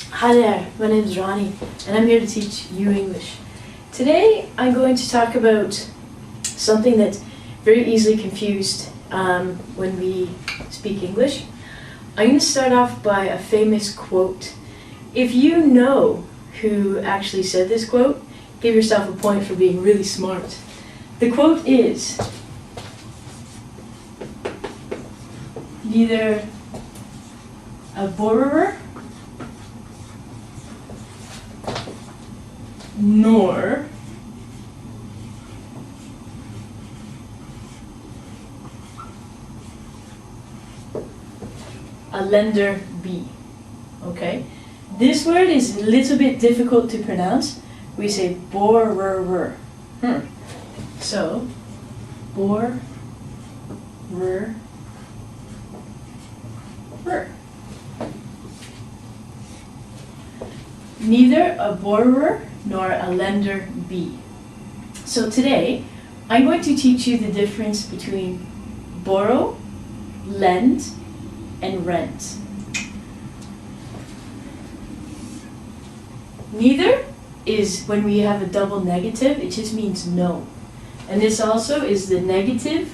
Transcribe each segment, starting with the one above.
Hi there, my name is Ronnie, and I'm here to teach you English. Today I'm going to talk about something that's very easily confused when we speak English. I'm going to start off by a famous quote. If you know who actually said this quote, give yourself a point for being really smart. The quote is, neither a borrower nor a lender be. Okay? This word is a little bit difficult to pronounce. We say borrower. So, borrower. Neither a borrower nor a lender be. So today, I'm going to teach you the difference between borrow, lend, and rent. Neither is when we have a double negative, it just means no. And this also is the negative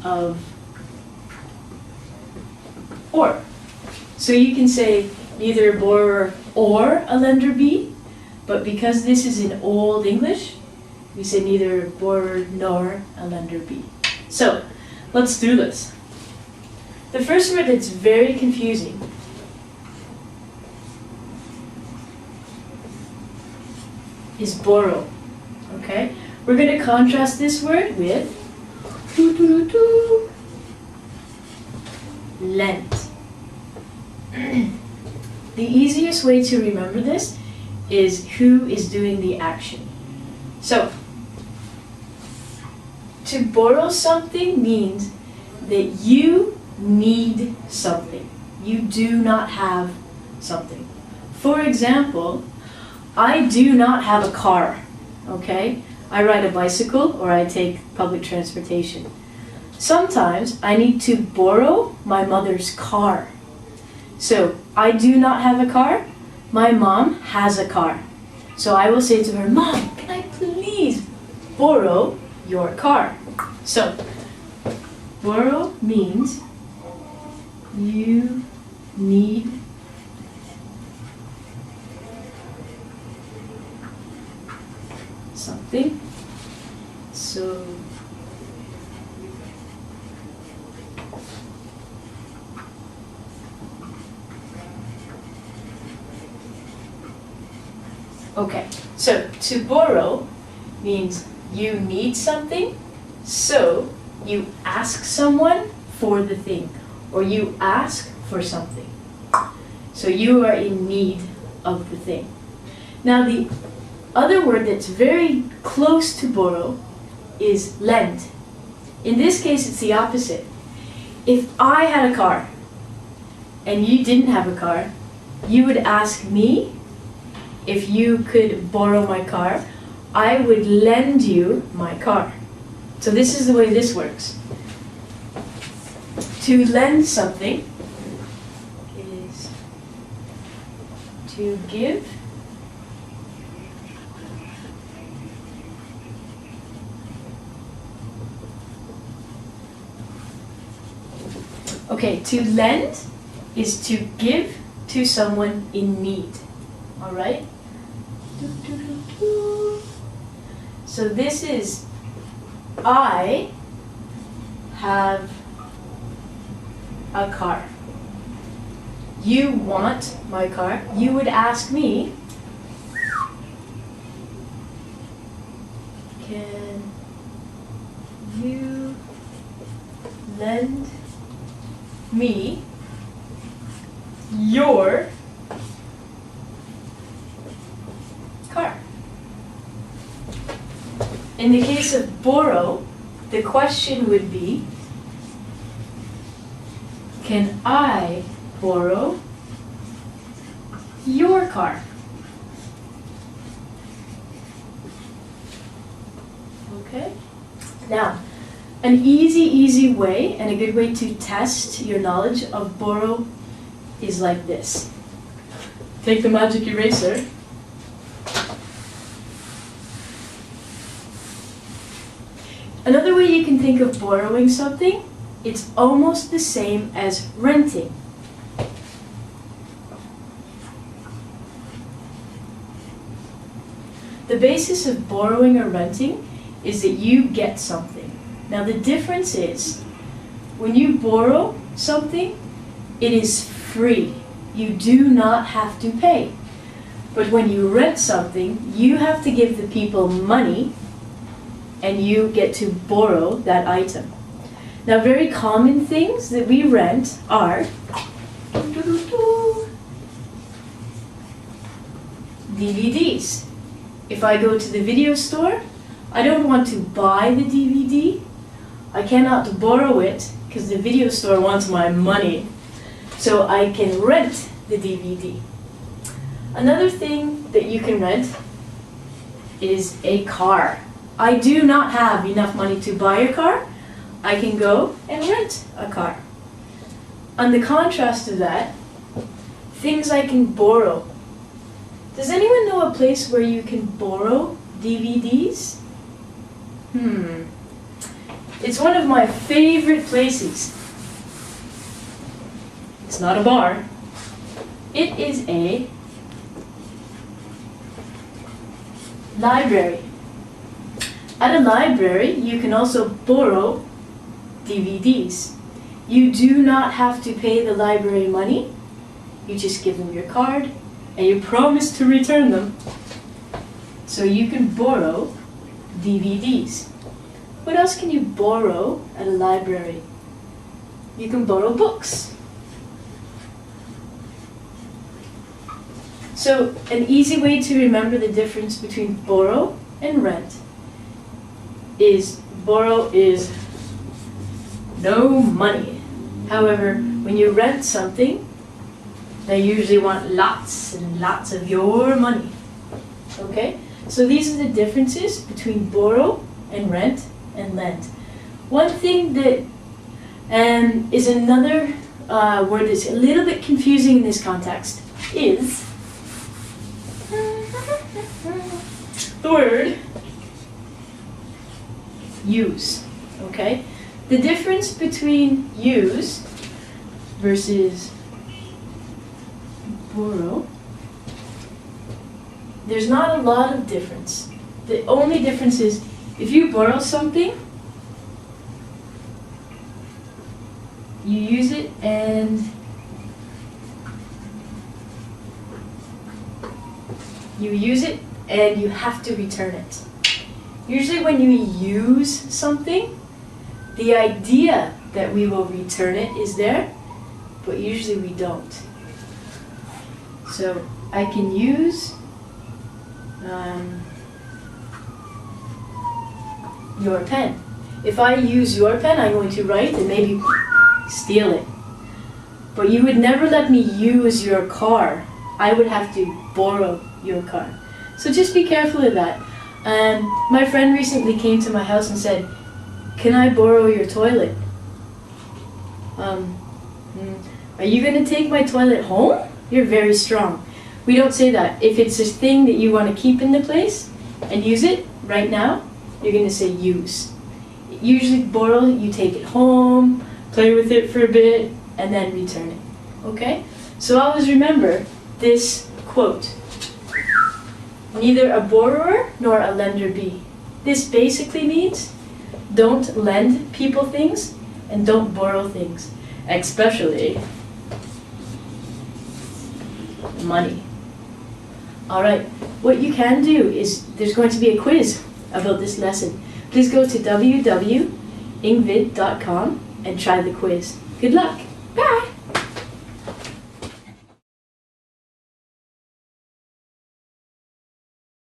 of or. So you can say neither a borrower or a lender be, but because this is in Old English, we say neither a borrower nor a lender be. So let's do this. The first word that's very confusing is borrow. Okay? We're going to contrast this word with lend. The easiest way to remember this is who is doing the action. So, to borrow something means that you need something. You do not have something. For example, I do not have a car, okay? I ride a bicycle or I take public transportation. Sometimes I need to borrow my mother's car. So, I do not have a car. My mom has a car. So I will say to her, Mom, can I please borrow your car? So, borrow means you need something. So, okay, so to borrow means you need something, so you ask someone for the thing, or you ask for something. So you are in need of the thing. Now the other word that's very close to borrow is lend. In this case, it's the opposite. If I had a car and you didn't have a car, you would ask me if you could borrow my car. I would lend you my car. So this is the way this works. To lend something is to give Okay, to lend is to give to someone in need. All right? So this is, I have a car. You want my car. You would ask me, can you lend me your car? In the case of borrow, the question would be, can I borrow your car? Okay? Now, An easy way and a good way to test your knowledge of borrow is like this. Take the magic eraser. Another way you can think of borrowing something, it's almost the same as renting. The basis of borrowing or renting is that you get something. Now the difference is, when you borrow something, it is free. You do not have to pay. But when you rent something, you have to give the people money and you get to borrow that item. Now very common things that we rent are DVDs. If I go to the video store, I don't want to buy the DVD. I cannot borrow it because the video store wants my money. So I can rent the DVD. Another thing that you can rent is a car. I do not have enough money to buy a car. I can go and rent a car. On the contrast of that, things I can borrow. Does anyone know a place where you can borrow DVDs? It's one of my favorite places. It's not a bar. It is a library. At a library, you can also borrow DVDs. You do not have to pay the library money. You just give them your card and you promise to return them. So you can borrow DVDs. What else can you borrow at a library? You can borrow books. So an easy way to remember the difference between borrow and rent is borrow is no money. However, when you rent something, they usually want lots and lots of your money. Okay? So these are the differences between borrow and rent and lend. One thing that is another word that's a little bit confusing in this context is the word use. Okay? The difference between use versus borrow, there's not a lot of difference. The only difference is if you borrow something, you use it and you have to return it. Usually when you use something, the idea that we will return it is there, but usually we don't. So I can use your pen. If I use your pen, I'm going to write and maybe steal it. But you would never let me use your car. I would have to borrow your car. So just be careful of that. My friend recently came to my house and said, "Can I borrow your toilet?" Are you going to take my toilet home? You're very strong. We don't say that. If it's a thing that you want to keep in the place and use it right now, you're going to say use. Usually borrow, you take it home, play with it for a bit, and then return it. Okay? So always remember this quote. Neither a borrower nor a lender be. This basically means don't lend people things and don't borrow things, especially money. Alright, what you can do is there's going to be a quiz about this lesson. Please go to www.ingvid.com and try the quiz. Good luck! Bye!